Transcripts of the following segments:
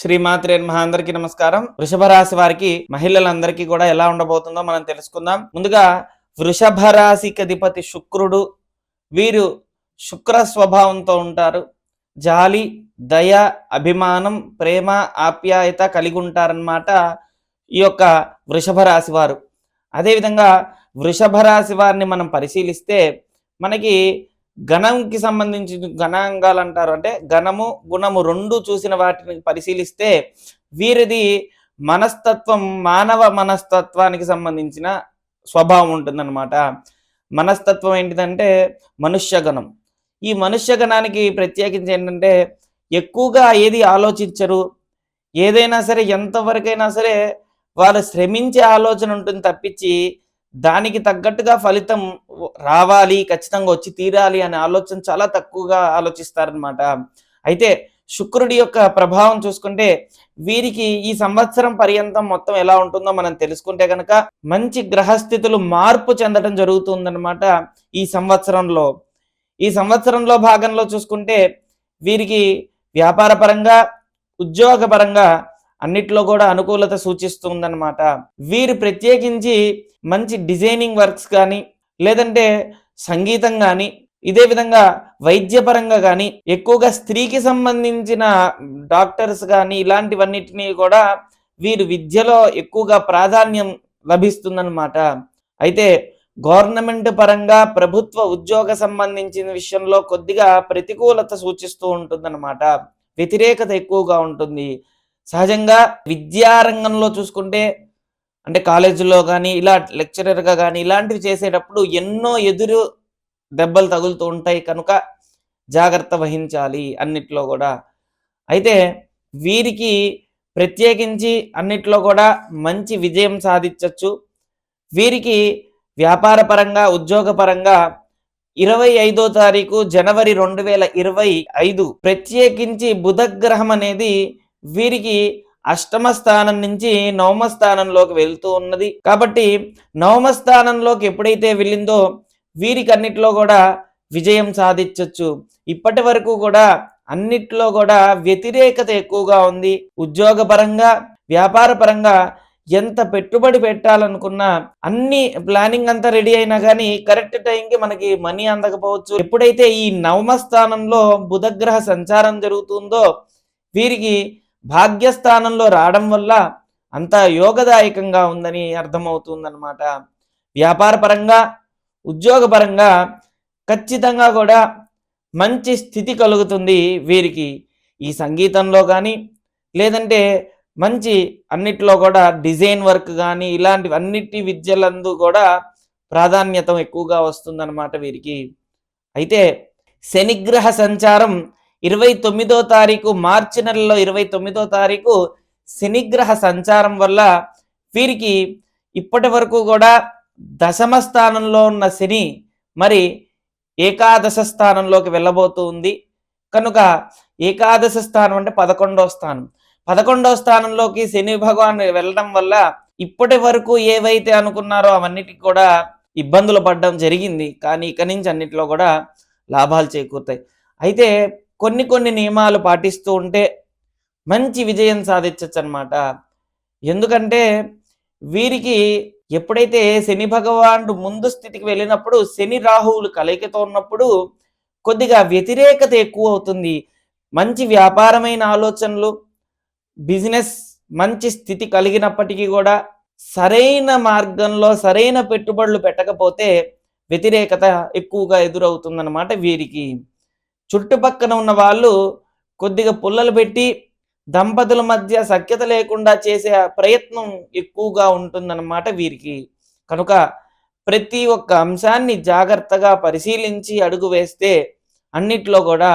శ్రీమాత్రే నమః. అందరికీ నమస్కారం. వృషభ రాశి వారికి మహిళలందరికీ కూడా ఎలా ఉండబోతుందో మనం తెలుసుకుందాం. ముందుగా వృషభ రాశికి అధిపతి శుక్రుడు. వీరు శుక్ర స్వభావంతో ఉంటారు. జాలి, దయ, అభిమానం, ప్రేమ, ఆప్యాయత కలిగి ఉంటారన్నమాట ఈ యొక్క వృషభ రాశి వారు. అదేవిధంగా వృషభ రాశి వారిని మనం పరిశీలిస్తే మనకి గణంకి సంబంధించి గణాంగాలు అంటారు. అంటే గణము గుణము రెండు చూసిన వాటిని పరిశీలిస్తే వీరిది మనస్తత్వం మానవ మనస్తత్వానికి సంబంధించిన స్వభావం ఉంటుందన్నమాట. మనస్తత్వం ఏంటిదంటే మనుష్య గణం. ఈ మనుష్య గణానికి ప్రత్యేకించి ఏంటంటే ఎక్కువగా ఏది ఆలోచించరు. ఏదైనా సరే ఎంతవరకైనా సరే వాళ్ళు శ్రమించే ఆలోచన ఉంటుంది తప్పించి దానికి తగ్గట్టుగా ఫలితం రావాలి, ఖచ్చితంగా వచ్చి తీరాలి అనే ఆలోచన చాలా తక్కువగా ఆలోచిస్తారనమాట. అయితే శుక్రుడి యొక్క ప్రభావం చూసుకుంటే వీరికి ఈ సంవత్సరం పర్యంతం మొత్తం ఎలా ఉంటుందో మనం తెలుసుకుంటే కనుక మంచి గ్రహస్థితులు మార్పు చెందడం జరుగుతుందన్నమాట. ఈ సంవత్సరంలో భాగంలో చూసుకుంటే వీరికి వ్యాపార పరంగా, ఉద్యోగ పరంగా అన్నిట్లో కూడా అనుకూలత సూచిస్తుందన్నమాట. వీరు ప్రత్యేకించి మంచి డిజైనింగ్ వర్క్స్ కానీ, లేదంటే సంగీతం కానీ, ఇదే విధంగా వైద్యపరంగా కానీ, ఎక్కువగా స్త్రీకి సంబంధించిన డాక్టర్స్ కానీ ఇలాంటివన్నిటినీ కూడా వీరు విద్యలో ఎక్కువగా ప్రాధాన్యం లభిస్తుందన్నమాట. అయితే గవర్నమెంట్ పరంగా ప్రభుత్వ ఉద్యోగ సంబంధించిన విషయంలో కొద్దిగా ప్రతికూలత సూచిస్తూ ఉంటుందన్నమాట. వ్యతిరేకత ఎక్కువగా ఉంటుంది. సహజంగా విద్యారంగంలో చూసుకుంటే అంటే కాలేజీలో కానీ ఇలా లెక్చరర్గా కానీ ఇలాంటివి చేసేటప్పుడు ఎన్నో ఎదురు దెబ్బలు తగులుతూ ఉంటాయి కనుక జాగ్రత్త వహించాలి అన్నిట్లో కూడా. అయితే వీరికి ప్రత్యేకించి అన్నిట్లో కూడా మంచి విజయం సాధించవచ్చు. వీరికి వ్యాపార పరంగా, ఉద్యోగ పరంగా 25వ తారీఖు జనవరి 2025 ప్రత్యేకించి బుధగ్రహం అనేది వీరికి అష్టమ స్థానం నుంచి నవమ స్థానంలోకి వెళ్తూ ఉన్నది. కాబట్టి నవమ స్థానంలోకి ఎప్పుడైతే వెళ్ళిందో వీరికి అన్నిట్లో కూడా విజయం సాధించవచ్చు. ఇప్పటి వరకు కూడా అన్నిట్లో కూడా వ్యతిరేకత ఎక్కువగా ఉంది. ఉద్యోగ పరంగా, వ్యాపార పరంగా ఎంత పెట్టుబడి పెట్టాలనుకున్నా అన్ని ప్లానింగ్ అంతా రెడీ అయినా కానీ కరెక్ట్ టైంకి మనకి మనీ అందకపోవచ్చు. ఎప్పుడైతే ఈ నవమ స్థానంలో బుధగ్రహ సంచారం జరుగుతుందో వీరికి భాగ్యస్థానంలో రావడం వల్ల అంత యోగదాయకంగా ఉందని అర్థమవుతుందన్నమాట. వ్యాపార పరంగా, ఉద్యోగ పరంగా ఖచ్చితంగా కూడా మంచి స్థితి కలుగుతుంది వీరికి. ఈ సంగీతంలో కానీ, లేదంటే మంచి అన్నిట్లో కూడా డిజైన్ వర్క్ కానీ ఇలాంటివి అన్నిటి విద్యలందు కూడా ప్రాధాన్యత ఎక్కువగా వస్తుందన్నమాట వీరికి. అయితే శనిగ్రహ సంచారం 29వ తారీఖు మార్చి నెలలో 29వ తారీఖు శనిగ్రహ సంచారం వల్ల వీరికి ఇప్పటి వరకు కూడా దశమ స్థానంలో ఉన్న శని మరి ఏకాదశ స్థానంలోకి వెళ్ళబోతూ ఉంది. కనుక ఏకాదశ స్థానం అంటే 11వ స్థానం. 11వ స్థానంలోకి శని భగవాన్ వెళ్ళడం వల్ల ఇప్పటి వరకు ఏవైతే అనుకున్నారో అవన్నిటికి కూడా ఇబ్బందులు పడడం జరిగింది. కానీ ఇక నుంచి అన్నిటిలో కూడా లాభాలు చేకూరుతాయి. అయితే కొన్ని నియమాలు పాటిస్తూ ఉంటే మంచి విజయం సాధించవచ్చు అన్నమాట. ఎందుకంటే వీరికి ఎప్పుడైతే శని భగవానుడు ముందు స్థితికి వెళ్ళినప్పుడు శని రాహువులు కలయికతో ఉన్నప్పుడు కొద్దిగా వ్యతిరేకత ఎక్కువ అవుతుంది. మంచి వ్యాపారమైన ఆలోచనలు, బిజినెస్ మంచి స్థితి కలిగినప్పటికీ కూడా సరైన మార్గంలో సరైన పెట్టుబడులు పెట్టకపోతే వ్యతిరేకత ఎక్కువగా ఎదురవుతుందన్నమాట వీరికి. చుట్టుపక్కన ఉన్న వాళ్ళు కొద్దిగా పుల్లలు పెట్టి దంపతుల మధ్య సఖ్యత లేకుండా చేసే ప్రయత్నం ఎక్కువగా ఉంటుందన్నమాట వీరికి. కనుక ప్రతి ఒక్క అంశాన్ని జాగ్రత్తగా పరిశీలించి అడుగు వేస్తే అన్నిట్లో కూడా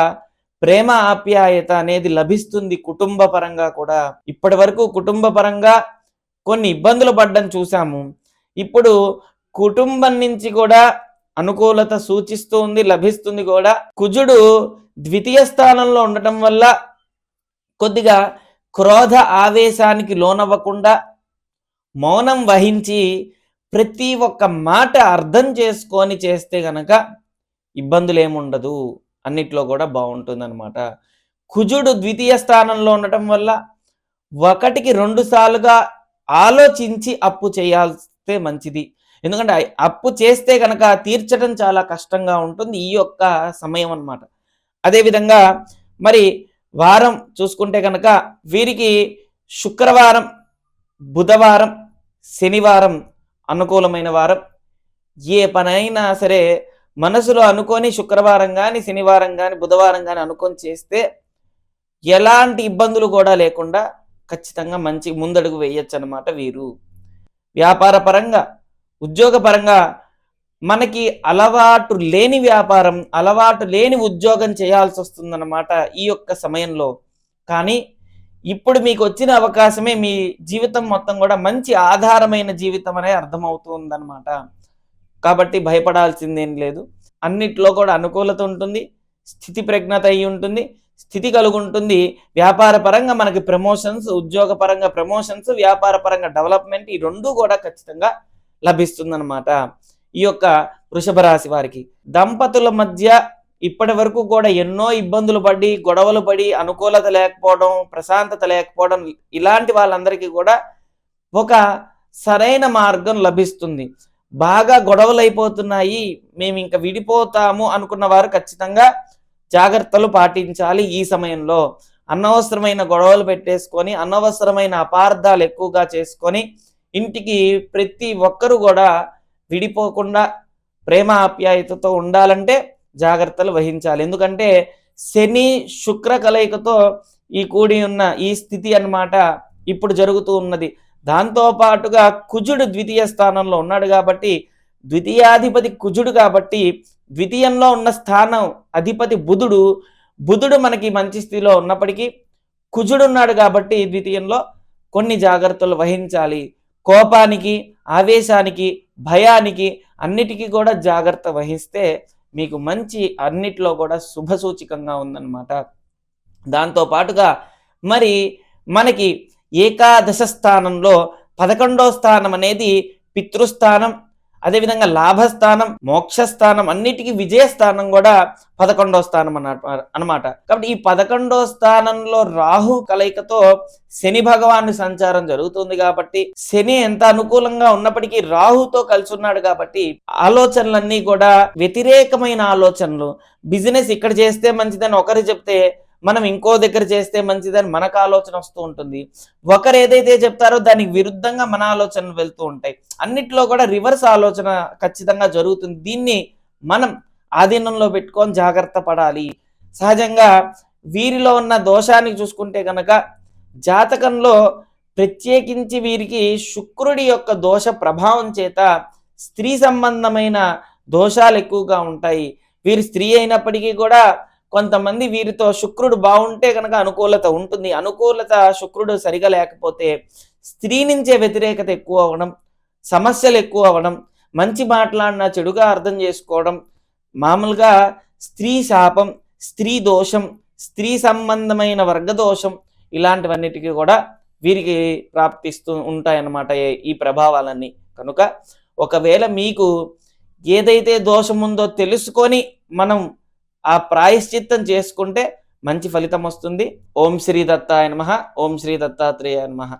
ప్రేమ ఆప్యాయత అనేది లభిస్తుంది. కుటుంబ పరంగా కూడా ఇప్పటి వరకు కుటుంబ పరంగా కొన్ని ఇబ్బందులు పడ్డం చూసాము. ఇప్పుడు కుటుంబం నుంచి కూడా అనుకూలత సూచిస్తూ ఉంది, లభిస్తుంది కూడా. కుజుడు ద్వితీయ స్థానంలో ఉండటం వల్ల కొద్దిగా క్రోధ ఆవేశానికి లోనవ్వకుండా మౌనం వహించి ప్రతి ఒక్క మాట అర్థం చేసుకొని చేస్తే గనక ఇబ్బందులు ఏముండదు, అన్నిట్లో కూడా బాగుంటుందన్నమాట. కుజుడు ద్వితీయ స్థానంలో ఉండటం వల్ల ఒకటికి 2 సార్లుగా ఆలోచించి అప్పు చేయాల్స్తే మంచిది. ఎందుకంటే అప్పు చేస్తే గనక తీర్చడం చాలా కష్టంగా ఉంటుంది ఈ యొక్క సమయం అన్నమాట. అదేవిధంగా మరి వారం చూసుకుంటే గనక వీరికి శుక్రవారం, బుధవారం, శనివారం అనుకూలమైన వారం. ఏ పనైనా సరే మనసులో అనుకోని శుక్రవారం గాని, శనివారం గాని, బుధవారం గాని అనుకోని చేస్తే ఎలాంటి ఇబ్బందులు కూడా లేకుండా ఖచ్చితంగా మంచి ముందడుగు వేయొచ్చనమాట వీరు. వ్యాపార పరంగా, ఉద్యోగ పరంగా మనకి అలవాటు లేని వ్యాపారం, అలవాటు లేని ఉద్యోగం చేయాల్సొస్తుందన్నమాట ఈ యొక్క సమయంలో. కానీ ఇప్పుడు మీకొచ్చిన అవకాశమే మీ జీవితం మొత్తం గూడా మంచి ఆధారమైన జీవితం అనే అర్థమవుతుందన్నమాట. కాబట్టి భయపడాల్సిందేం లేదు. అన్నిట్లో కూడా అనుకూలత ఉంటుంది. స్థితి ప్రజ్ఞత అయ్యి ఉంటుంది. స్థితి కలుగుంటుంది. వ్యాపార పరంగా మనకి ప్రమోషన్స్, ఉద్యోగ పరంగా ప్రమోషన్స్, వ్యాపార పరంగా డెవలప్‌మెంట్ ఈ 2 కూడా ఖచ్చితంగా లభిస్తుందన్నమాట. ఈ యొక్క వృషభ రాశి వారికి. దంపతుల మధ్య ఇప్పటి వరకు కూడా ఎన్నో ఇబ్బందులు పడి, గొడవలు పడి, అనుకూలత లేకపోవడం, ప్రశాంతత లేకపోవడం ఇలాంటి వాళ్ళందరికీ కూడా ఒక సరైన మార్గం లభిస్తుంది. బాగా గొడవలైపోతున్నాయి, మేమింక విడిపోతాము అనుకున్న వారు ఖచ్చితంగా జాగ్రత్తలు పాటించాలి ఈ సమయంలో. అనవసరమైన గొడవలు పెట్టేసుకొని, అనవసరమైన అపార్థాలు ఎక్కువగా చేసుకొని, ఇంటికి ప్రతి ఒక్కరు కూడా విడిపోకుండా ప్రేమ ఆప్యాయతతో ఉండాలంటే జాగ్రత్తలు వహించాలి. ఎందుకంటే శని, శుక్ర కలయికతో ఈ కూడి ఉన్న ఈ స్థితి అన్నమాట ఇప్పుడు జరుగుతూ ఉన్నది. దాంతో పాటుగా కుజుడు ద్వితీయ స్థానంలో ఉన్నాడు కాబట్టి, ద్వితీయాధిపతి కుజుడు కాబట్టి, ద్వితీయంలో ఉన్న స్థానం అధిపతి బుధుడు. బుధుడు మనకి మంచి స్థితిలో ఉన్నప్పటికీ కుజుడున్నాడు కాబట్టి ద్వితీయంలో కొన్ని జాగ్రత్తలు వహించాలి. కోపానికి, ఆవేశానికి, భయానికి అన్నిటికీ కూడా జాగ్రత్త వహిస్తే మీకు మంచి అన్నిట్లో కూడా శుభసూచికంగా ఉందన్నమాట. దాంతో పాటుగా మరి మనకి ఏకాదశ స్థానంలో 11వ స్థానం అనేది పితృస్థానం, అదేవిధంగా లాభస్థానం, మోక్షస్థానం, అన్నిటికీ విజయస్థానం కూడా 11వ స్థానం అన్నమాట. కాబట్టి ఈ 11వ స్థానంలో రాహు కలయికతో శని భగవాను సంచారం జరుగుతుంది కాబట్టి, శని ఎంత అనుకూలంగా ఉన్నప్పటికీ రాహుతో కలిసి ఉన్నాడు కాబట్టి ఆలోచనలన్నీ కూడా వ్యతిరేకమైన ఆలోచనలు. బిజినెస్ ఇక్కడ చేస్తే మంచిదని ఒకరు చెప్తే మనం ఇంకో దగ్గర చేస్తే మంచిదని మనకు ఆలోచన వస్తూ ఉంటుంది. ఒకరు ఏదైతే చెప్తారో దానికి విరుద్ధంగా మన ఆలోచనలు వెళ్తూ ఉంటాయి. అన్నిట్లో కూడా రివర్స్ ఆలోచన ఖచ్చితంగా జరుగుతుంది. దీన్ని మనం ఆధీనంలో పెట్టుకొని జాగ్రత్త పడాలి. సహజంగా వీరిలో ఉన్న దోషాన్ని చూసుకుంటే కనుక జాతకంలో ప్రత్యేకించి వీరికి శుక్రుడి యొక్క దోష ప్రభావం చేత స్త్రీ సంబంధమైన దోషాలు ఎక్కువగా ఉంటాయి. వీరు స్త్రీ అయినప్పటికీ కూడా కొంతమంది వీరితో శుక్రుడు బాగుంటే కనుక అనుకూలత ఉంటుంది. అనుకూలత శుక్రుడు సరిగా లేకపోతే స్త్రీ నుంచే వ్యతిరేకత ఎక్కువ అవ్వడం, సమస్యలు ఎక్కువ అవ్వడం, మంచి మాట్లాడినా చెడుగా అర్థం చేసుకోవడం, మామూలుగా స్త్రీ శాపం, స్త్రీ దోషం, స్త్రీ సంబంధమైన వర్గదోషం ఇలాంటివన్నిటికీ కూడా వీరికి ప్రాప్తిస్తూ ఉంటాయన్నమాట ఈ ప్రభావాలన్నీ. కనుక ఒకవేళ మీకు ఏదైతే దోషం ఉందో తెలుసుకొని మనం ఆ ప్రాయశ్చిత్తం చేసుకుంటే మంచి ఫలితం వస్తుంది. ఓం శ్రీ దత్తాయ నమః. ఓం శ్రీ దత్తాత్రేయాయ నమః.